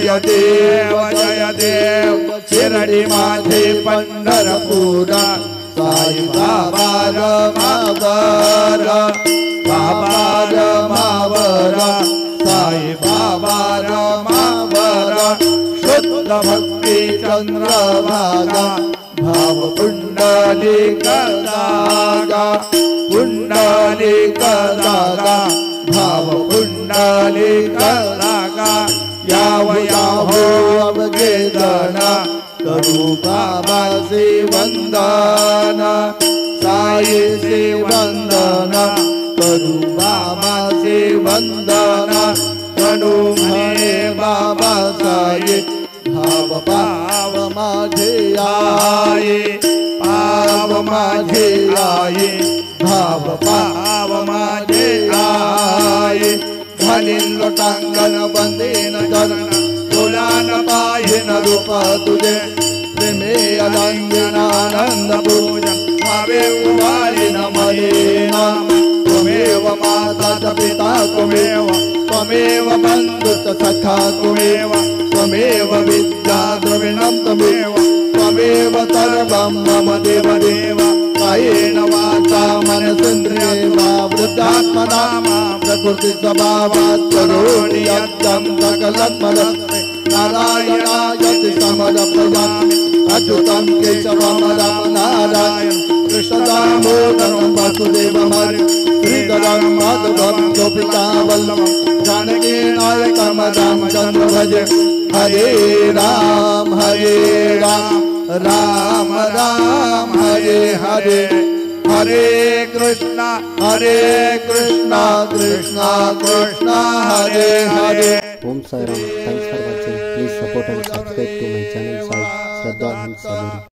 जय देव शिरडी माझे पंढरपूर साई बाबा रमावर बाबा रमावर साई बाबा रमावर शुद्ध भक्ती चंद्रभागा भाव पुंडलिक दागा पुंडलिक दागा भाव पुंडलिक दागा यावया हो अवघे जन करू बाबा से वंदन साई से वंदन करू बाबा से वंदन करू म्हणे बाबा साई भाव पाव माझे आये पाव माझे आये भाव पाव माझे आये घालीन लोटांगण बंदेन चरण तुलान पाहिन रूप तुझे प्रेमे अलंगनानंद पूजन भावे उभारिन मने नाम त्वमेव माता च पिता त्वमेव बन्धुश्च सखा त्वमेव विद्या द्रविणं त्वमेव सर्वं मम देवदेव कायेन वाचा मनसेन्द्रियेर्वा वृद्धात्मना प्रकृति स्वभावात् करोमि यत्तं सकलं परस्मै नारायणायति समर्पयामि अच्युतं केशवं राम नारायण कृष्णदामोदरं वासुदेवं हरि श्रीधरं माधवं गोपिका वल्लभं जानकी नायकं रामचन्द्र भजे हरे Ram Ram Ram Hare Hare Hare Krishna Krishna Krishna Hare Hare. Om Sai Ram. Thanks for watching. Please support and subscribe to my channel Sai Shraddha and Saveri.